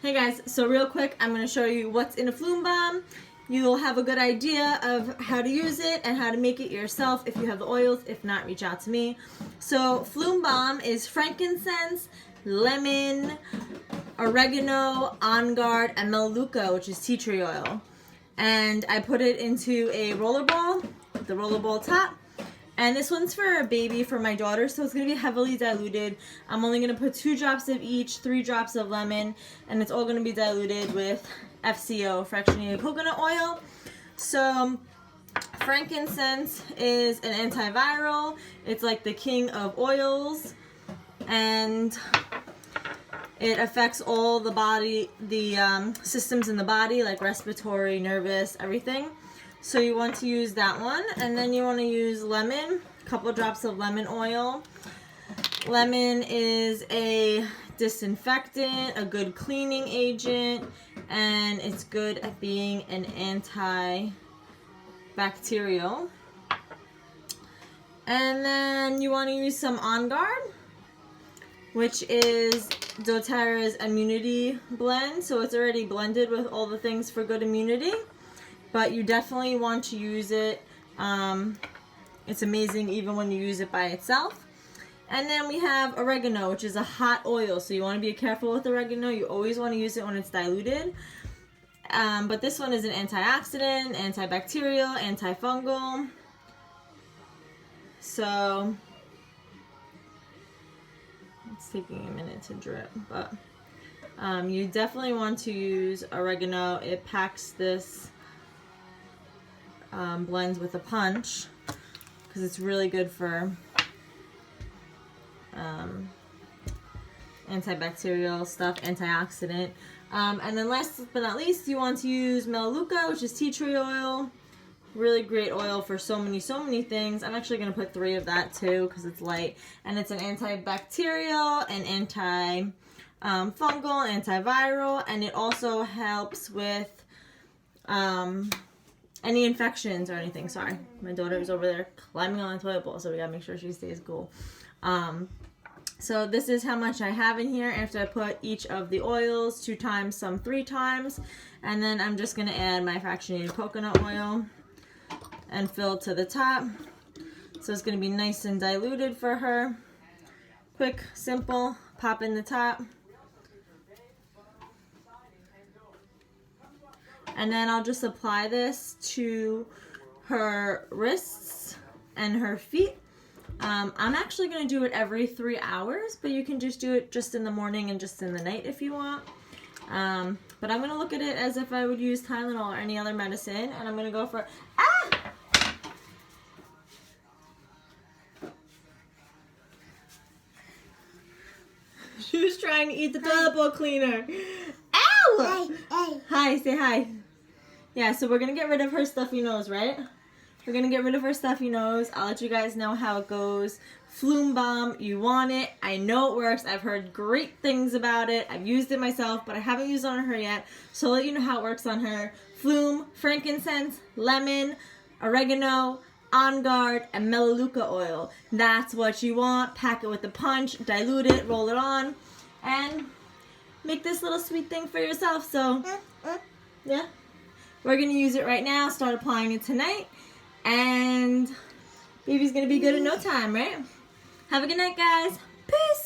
Hey guys, so real quick, I'm going to show you what's in a F.L.O.O.M Bomb. You'll have a good idea of how to use it and how to make it yourself if you have the oils. If not, reach out to me. So F.L.O.O.M Bomb is frankincense, lemon, oregano, on guard, and Melaleuca, which is tea tree oil. And I put it into a roller ball, the roller ball top. And this one's for a baby, for my daughter, so it's going to be heavily diluted. I'm only going to put 2 drops of each, 3 drops of lemon, and it's all going to be diluted with FCO, Fractionated Coconut Oil. So, frankincense is an antiviral. It's like the king of oils, and it affects all the body, the systems in the body, like respiratory, nervous, everything. So you want to use that one, and then you want to use lemon, a couple drops of lemon oil. Lemon is a disinfectant, a good cleaning agent, and it's good at being an antibacterial. And then you want to use some On Guard, which is doTERRA's immunity blend. So it's already blended with all the things for good immunity. But you definitely want to use it. It's amazing even when you use it by itself. And then we have oregano, which is a hot oil. So you want to be careful with oregano. You always want to use it when it's diluted. But this one is an antioxidant, antibacterial, antifungal. So it's taking a minute to drip. But you definitely want to use oregano. It packs this blends with a punch because it's really good for antibacterial stuff, antioxidant. And then last but not least, you want to use Melaleuca, which is tea tree oil. Really great oil for so many things. I'm actually going to put 3 of that too because it's light. And it's an antibacterial, an anti-fungal, antiviral, and it also helps with any infections or anything. Sorry, my daughter is over there climbing on the toilet bowl, so we gotta make sure she stays cool. So this is how much I have in here after I put each of the oils 2 times, some 3 times, and then I'm just gonna add my fractionated coconut oil and fill to the top. So it's gonna be nice and diluted for her. Quick, simple, pop in the top. And then I'll just apply this to her wrists and her feet. I'm actually going to do it every 3 hours, but you can just do it just in the morning and just in the night if you want. But I'm going to look at it as if I would use Tylenol or any other medicine, and I'm going to go for... Ah! She was trying to eat the toilet bowl cleaner. Ow! Hey. Hi, say hi. Yeah, so we're going to get rid of her stuffy nose, right? We're going to get rid of her stuffy nose. I'll let you guys know how it goes. F.L.O.O.M Bomb, you want it. I know it works. I've heard great things about it. I've used it myself, but I haven't used it on her yet. So I'll let you know how it works on her. F.L.O.O.M, frankincense, lemon, oregano, On Guard, and Melaleuca oil. That's what you want. Pack it with a punch, dilute it, roll it on, and make this little sweet thing for yourself. So, yeah. We're going to use it right now, start applying it tonight, and baby's going to be good in no time, right? Have a good night, guys. Peace!